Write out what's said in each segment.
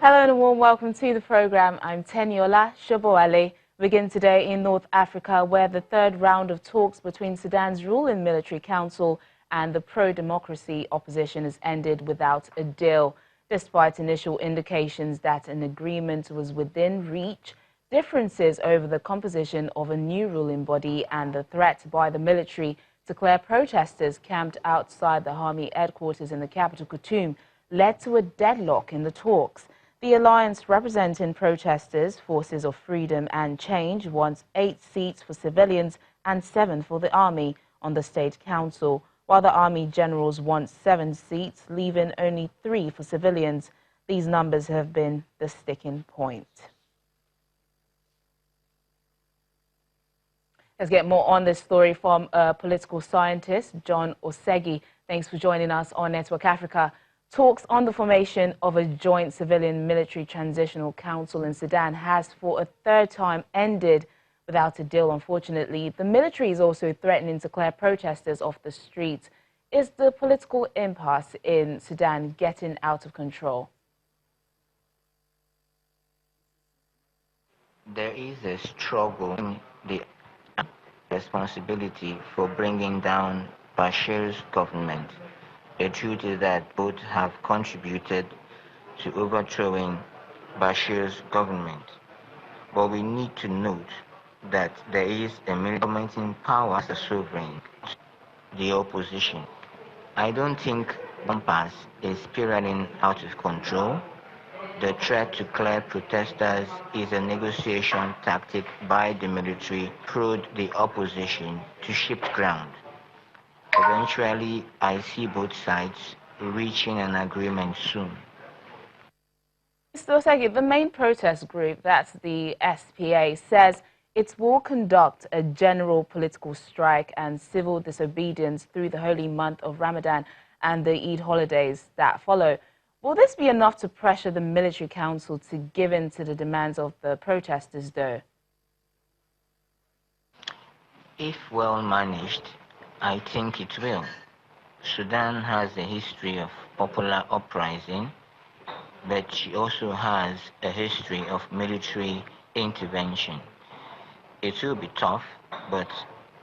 Hello and a warm welcome to the program. I'm Teniola Shoboale. We begin today in North Africa, where the third round of talks between Sudan's ruling military council and the pro-democracy opposition has ended without a deal. Despite initial indications that an agreement was within reach, differences over the composition of a new ruling body and the threat by the military to clear protesters camped outside the army headquarters in the capital, Khartoum, led to a deadlock in the talks. The alliance representing protesters, Forces of Freedom and Change, wants 8 seats for civilians and 7 for the army on the state council, while the army generals want 7 seats, leaving only 3 for civilians. These numbers have been the sticking point. Let's get more on this story from political scientist John Osegi. Thanks for joining us on Network Africa. Talks on the formation of a joint civilian-military transitional council in Sudan has for a third time ended without a deal, unfortunately. The military is also threatening to clear protesters off the streets. Is the political impasse in Sudan getting out of control? There is a struggle in the responsibility for bringing down Bashir's government. The truth is that both have contributed to overthrowing Bashir's government. But we need to note that there is a military government in power as a sovereign, the opposition. I don't think impasse is spiraling out of control. The threat to clear protesters is a negotiation tactic by the military through the opposition to shift ground. Eventually, I see both sides reaching an agreement soon. Mr. Osegi, the main protest group, that's the SPA, says it will conduct a general political strike and civil disobedience through the holy month of Ramadan and the Eid holidays that follow. Will this be enough to pressure the military council to give in to the demands of the protesters, though? If well managed, I think it will. Sudan has a history of popular uprising, but she also has a history of military intervention. It will be tough, but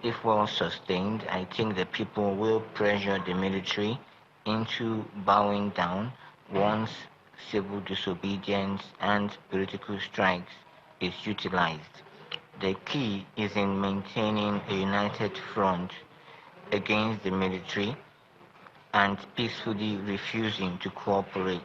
if well sustained, I think the people will pressure the military into bowing down once civil disobedience and political strikes is utilized. The key is in maintaining a united front against the military and peacefully refusing to cooperate.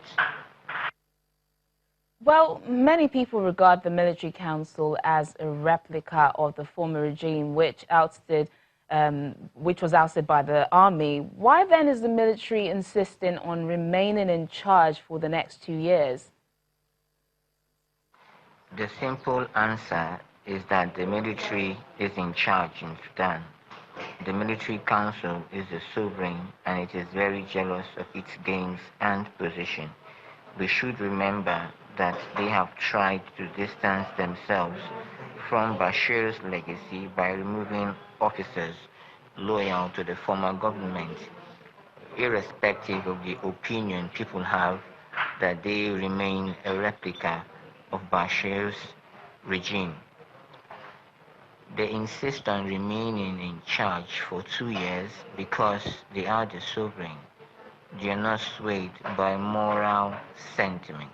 Well, many people regard the military council as a replica of the former regime, which was ousted by the army. Why then is the military insisting on remaining in charge for the next 2 years? The simple answer is that the military is in charge in Sudan. The military council is the sovereign and it is very jealous of its gains and position. We should remember that they have tried to distance themselves from Bashir's legacy by removing officers loyal to the former government, irrespective of the opinion people have that they remain a replica of Bashir's regime. They insist on remaining in charge for 2 years because they are the sovereign. They are not swayed by moral sentiment.